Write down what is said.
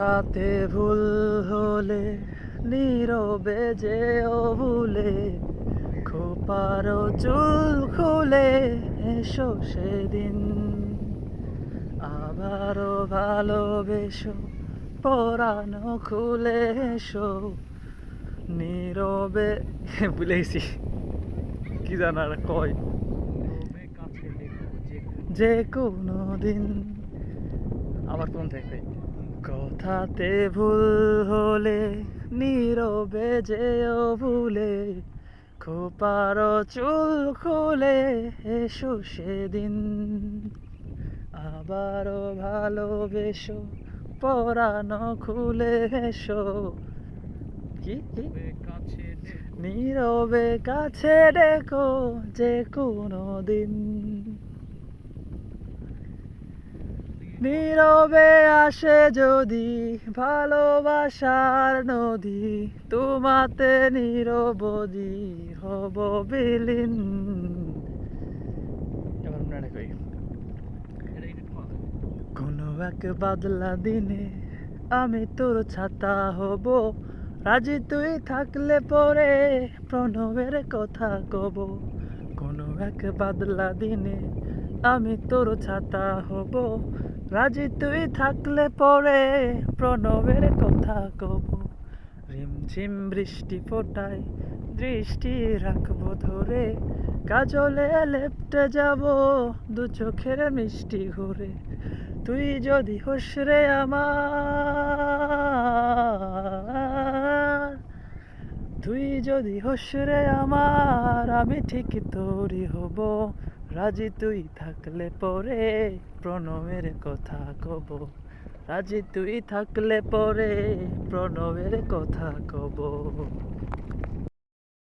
কথাতে ভুল হলে নীরবে যেও ভুলে, খোপারও চুল খুলে এসো সেদিন। আবারও ভালোবেসো পরানো খুলে এসো নীরবে। ভুলে গেছি কি জানার কয়, যে কোনো দিন। আবার কোন থেকে? কথাতে ভুল হলে নীরবে যেও ভুলে, খোপারও চুল খুলে এসো সেদিন। আবারও ভালোবেসো পরানো খুলে এসো। কি কি? নীরবে কাছে ডেকো যে কোনো দিন। নীরবে আসে যদি ভালোবাসার নদী, তোমাতে নিরবধি হব বিলীন। এবার মনে রাখো, কোনো এক বাদলা দিনে আমি তোর ছাতা হব, রাজি তুই থাকলে পরে প্রণবের কথা কব। কোনো এক বাদলা দিনে আমি তোর ছাতা হব, রাজি তুই থাকলে পরে প্রণবের কথা কব। রিমঝিম বৃষ্টি ফোটায় দৃষ্টি রাখবো ধরে, কাজলে লেপ্টে যাব দু চোখের মিষ্টি ঘুরে। তুই যদি হোস রে আমার, তুই যদি হোস রে আমার, আমি ঠিক তোরই হব, রাজি তুই থাকলে পরে প্রণবের কথা কব। রাজি তুই থাকলে পরে প্রণবের কথা কব।